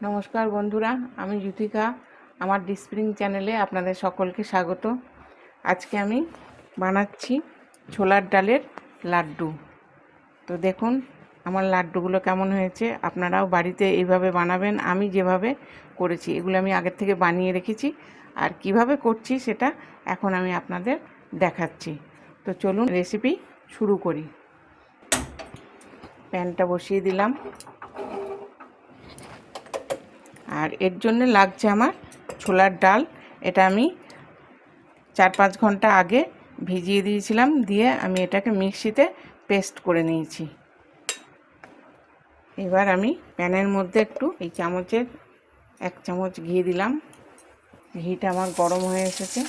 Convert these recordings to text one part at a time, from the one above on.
নমস্কার বন্ধুরা, আমি জ্যোতিকা। আমার ডিস্প্রিং চ্যানেলে আপনাদের সকলকে স্বাগত। আজকে আমি বানাচ্ছি ছোলার ডালের লাড্ডু। তো দেখুন আমার লাড্ডুগুলো কেমন হয়েছে। আপনারাও বাড়িতে এইভাবে বানাবেন। আমি যেভাবে করেছি এগুলো আমি আগের থেকে বানিয়ে রেখেছি, আর কিভাবে করছি সেটা এখন আমি আপনাদের দেখাচ্ছি। তো চলুন রেসিপি শুরু করি। প্যানটা বসিয়ে দিলাম, আর এর জন্য লাগছে আমার ছোলার ডাল। এটা আমি 4-5 ঘন্টা আগে ভিজিয়ে দিয়েছিলাম, দিয়ে আমি এটাকে মিক্সিতে পেস্ট করে নিয়েছি। এবার আমি প্যানের মধ্যে একটু এই চামচের 1 চামচ ঘি দিলাম। ঘিটা আমার গরম হয়ে এসেছে।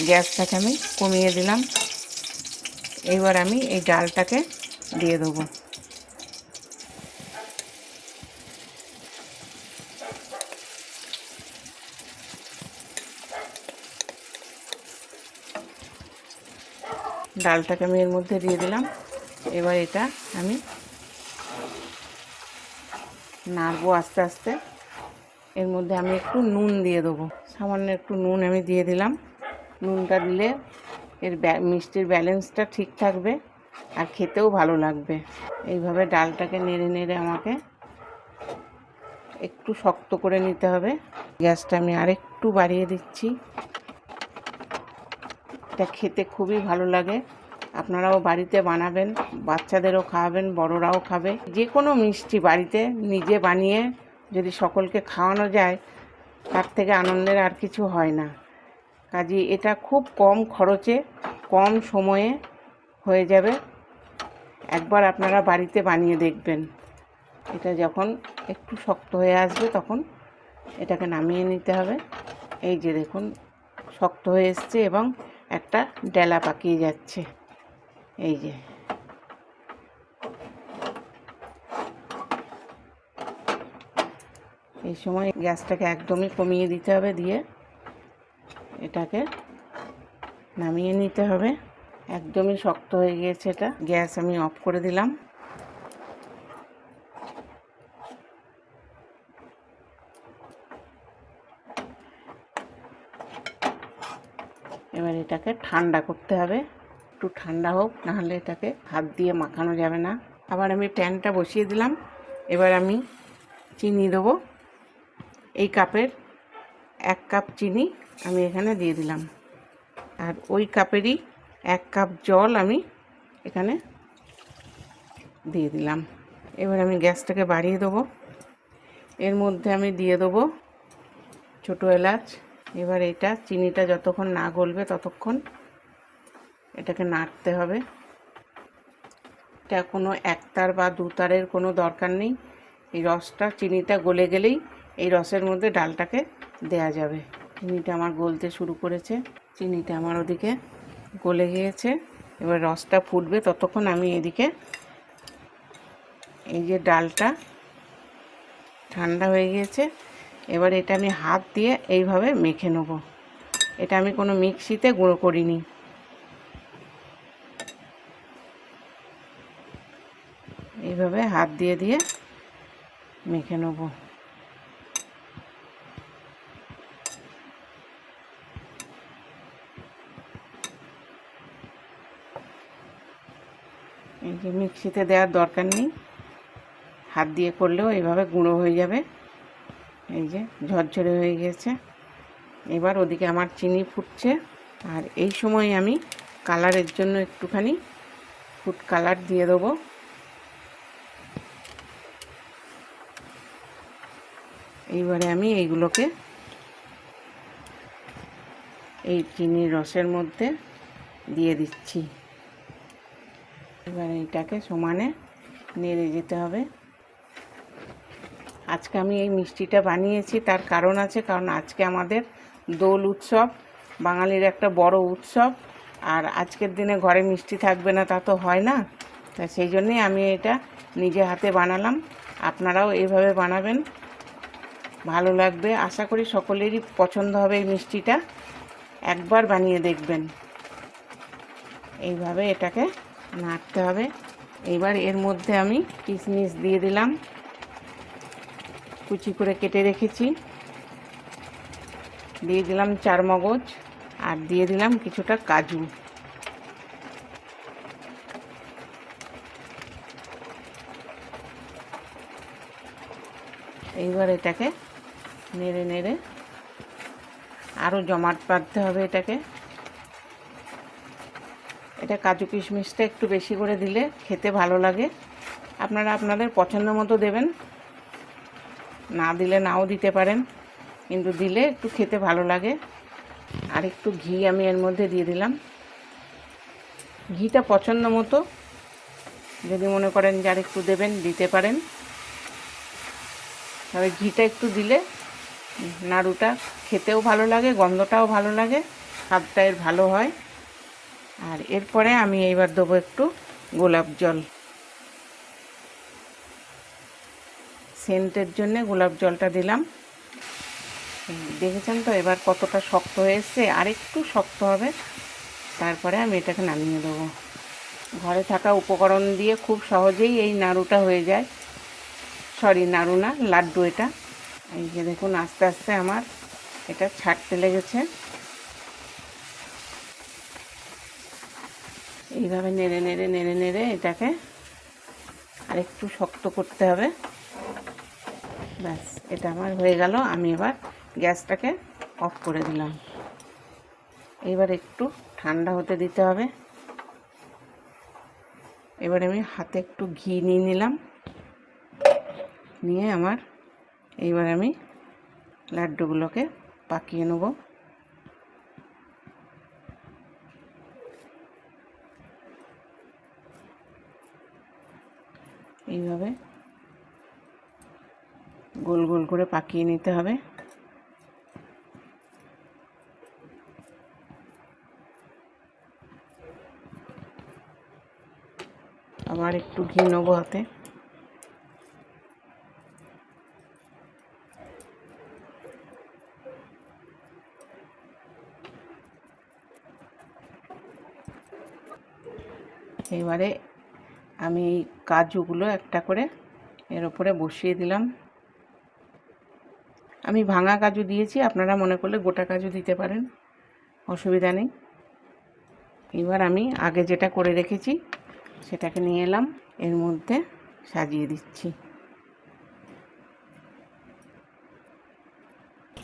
গ্যাসটাকে আমি কমিয়ে দিলাম। এবার আমি এই ডালটাকে দিয়ে দেবো। ডালটাকে আমি এর মধ্যে দিয়ে দিলাম। এবার এটা আমি নাড়বো আস্তে আস্তে। এর মধ্যে আমি একটু নুন দিয়ে দেবো, সামান্য একটু নুন আমি দিয়ে দিলাম। নুনটা দিলে এর মিষ্টির ব্যালেন্সটা ঠিক থাকবে আর খেতেও ভালো লাগবে। এইভাবে ডালটাকে নেড়ে নেড়ে আমাকে একটু শক্ত করে নিতে হবে। গ্যাসটা আমি আরেকটু বাড়িয়ে দিচ্ছি। এটা খেতে খুবই ভালো লাগে। আপনারাও বাড়িতে বানাবেন, বাচ্চাদেরও খাওয়াবেন, বড়রাও খাবে। যে কোনো মিষ্টি বাড়িতে নিজে বানিয়ে যদি সকলকে খাওয়ানো যায়, তার থেকে আনন্দের আর কিছু হয় না। কাজে এটা খুব কম খরচে, কম সময়ে হয়ে যাবে। একবার আপনারা বাড়িতে বানিয়ে দেখবেন। এটা যখন একটু শক্ত হয়ে আসবে তখন এটাকে নামিয়ে নিতে হবে। এই যে দেখুন শক্ত হয়ে এসছে এবং একটা ডেলা পাকিয়ে যাচ্ছে। এই যে এই সময় গ্যাসটাকে একদমই কমিয়ে দিতে হবে, দিয়ে এটাকে নামিয়ে নিতে হবে। একদমই শক্ত হয়ে গিয়েছে এটা। গ্যাস আমি অফ করে দিলাম। এবার এটাকে ঠান্ডা করতে হবে। একটু ঠান্ডা হোক, নাহলে এটাকে হাত দিয়ে মাখানো যাবে না। আবার আমি প্যানটা বসিয়ে দিলাম। এবার আমি চিনি দেবো। এই কাপের 1 কাপ চিনি আমি এখানে দিয়ে দিলাম, আর ওই কাপেরই 1 কাপ জল আমি এখানে দিয়ে দিলাম। এবার আমি গ্যাসটাকে বাড়িয়ে দেবো। এর মধ্যে আমি দিয়ে দেবো ছোটো এলাচ। এবার এটা চিনিটা যতক্ষণ না গলবে ততক্ষণ এটাকে নাড়তে হবে। এটা কোনো একতার বা দুতারের কোনো দরকার নেই। এই রসটা, চিনিটা গলে গেলেই এই রসের মধ্যে ডালটাকে দেয়া যাবে। চিনিটা আমার গলতে শুরু করেছে। চিনিটা আমার ওদিকে গলে গিয়েছে। এবার রসটা ফুটবে ততক্ষণ আমি এদিকে এই যে ডালটা ঠান্ডা হয়ে গিয়েছে। এবার এটা আমি হাত দিয়ে এইভাবে মেখে নেব। এটা আমি কোনো মিক্সিতে গুঁড়ো করিনি। এইভাবে হাত দিয়ে দিয়ে মেখে নেব। এই যে মিক্সিতে দেওয়ার দরকার নেই, হাত দিয়ে করলেও এইভাবে গুঁড়ো হয়ে যাবে। এই যে ঝরঝরে হয়ে গেছে। এবার ওদিকে আমার চিনি ফুটছে, আর এই সময় আমি কালারের জন্য একটুখানি ফুড কালার দিয়ে দেবো। এইবারে আমি এইগুলোকে এই চিনির রসের মধ্যে দিয়ে দিচ্ছি। এবার এইটাকে সমানে নেড়ে যেতে হবে। আজকে আমি এই মিষ্টিটা বানিয়েছি, তার কারণ আছে। কারণ আজকে আমাদের দোল উৎসব, বাঙালির একটা বড় উৎসব। আর আজকের দিনে ঘরে মিষ্টি থাকবে না তা তো হয় না। তা সেই জন্যেই আমি এটা নিজে হাতে বানালাম। আপনারাও এইভাবে বানাবেন, ভালো লাগবে। আশা করি সকলেরই পছন্দ হবে এই মিষ্টিটা। একবার বানিয়ে দেখবেন। এইভাবে এটাকে নাড়তে হবে। এবার এর মধ্যে আমি কিশমিশ দিয়ে দিলাম, কুচি করে কেটে রেখেছি, দিয়ে দিলাম চারমগজ, আর দিয়ে দিলাম কিছুটা কাজু। এইবার এটাকে নেড়ে নেড়ে আরও জমাট বাঁধতে হবে এটাকে। এটা কাজু কিশমিশটা একটু বেশি করে দিলে খেতে ভালো লাগে। আপনারা আপনাদের পছন্দ মতো দেবেন, না দিলে নাও দিতে পারেন, কিন্তু দিলে একটু খেতে ভালো লাগে। আর একটু ঘি আমি এর মধ্যে দিয়ে দিলাম। ঘিটা পছন্দ মতো, যদি মনে করেন যে আর একটু দেবেন দিতে পারেন। তবে ঘিটা একটু দিলে নাড়ুটা খেতেও ভালো লাগে, গন্ধটাও ভালো লাগে, স্বাদটা এর ভালো হয়। আর এরপরে আমি এইবার দেবো একটু গোলাপ জল, সেন্টের জন্য গোলাপ জলটা দিলাম। দেখেছেন তো এবার কতটা শক্ত হয়ে এসছে, আর একটু শক্ত হবে, তারপরে আমি এটাকে নামিয়ে দেবো। ঘরে থাকা উপকরণ দিয়ে খুব সহজেই এই নাড়ুটা হয়ে যায়, সরি নাড়ু না, লাড্ডু এটা। এই যে দেখুন আস্তে আস্তে আমার এটা ছাড়তে লেগেছে। এইভাবে নেড়ে নেড়ে নেড়ে নেড়ে এটাকে আরেকটু শক্ত করতে হবে। ব্যাস, এটা আমার হয়ে গেল। আমি এবার গ্যাসটাকে অফ করে দিলাম। এবার একটু ঠান্ডা হতে দিতে হবে। এবার আমি হাতে একটু ঘি নিয়ে নিলাম, নিয়ে এইবার আমি লাড্ডুগুলোকে পাকিয়ে নেব। এইভাবে গোল গোল করে পাকিয়ে নিতে হবে। আবার একটু ঘি নেব হাতে। এবারে আমি কাজুগুলো একটা করে এর উপরে বসিয়ে দিলাম। আমি ভাঙা কাজু দিয়েছি, আপনারা মনে করলে গোটা কাজু দিতে পারেন, অসুবিধা নেই। এবার আমি আগে যেটা করে রেখেছি সেটাকে নিয়ে এলাম, এর মধ্যে সাজিয়ে দিচ্ছি।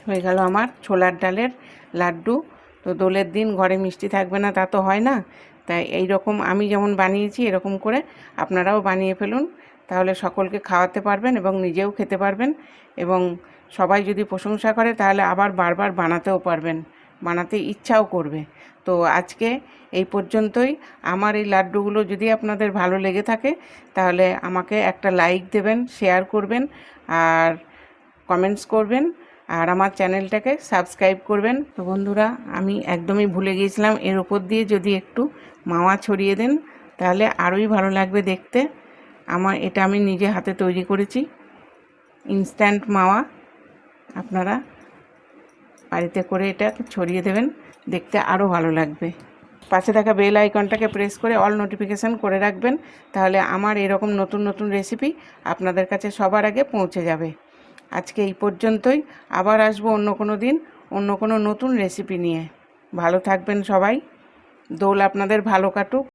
হয়ে গেল আমার ছোলার ডালের লাড্ডু। তো দোলের দিন ঘরে মিষ্টি থাকবে না তা তো হয় না, তাই এই রকম আমি যেমন বানিয়েছি এরকম করে আপনারাও বানিয়ে ফেলুন, তাহলে সকলকে খাওয়াতে পারবেন এবং নিজেও খেতে পারবেন, এবং সবাই যদি প্রশংসা করে তাহলে আবার বারবার বানাতেও পারবেন, বানাতে ইচ্ছাও করবে। তো আজকে এই পর্যন্তই। আমার এই লাড্ডুগুলো যদি আপনাদের ভালো লেগে থাকে তাহলে আমাকে একটা লাইক দেবেন, শেয়ার করবেন, আর কমেন্টস করবেন, আর আমার চ্যানেলটাকে সাবস্ক্রাইব করবেন। তো বন্ধুরা, আমি একদমই ভুলে গিয়েছিলাম, এর উপর দিয়ে যদি একটু মাওয়া ছড়িয়ে দেন তাহলে আরোই ভালো লাগবে দেখতে। এটা আমি নিজে হাতে তৈরি করেছি, ইনস্ট্যান্ট মাওয়া। আপনারা বাড়িতে করে এটা ছড়িয়ে দেবেন, দেখতে আরও ভালো লাগবে। পাশে থাকা বেল আইকনটাকে প্রেস করে অল নোটিফিকেশান করে রাখবেন, তাহলে আমার এরকম নতুন নতুন রেসিপি আপনাদের কাছে সবার আগে পৌঁছে যাবে। আজকে এই পর্যন্তই, আবার আসবো অন্য কোনো দিন অন্য কোনো নতুন রেসিপি নিয়ে। ভালো থাকবেন সবাই, দোল আপনাদের ভালো কাটুক।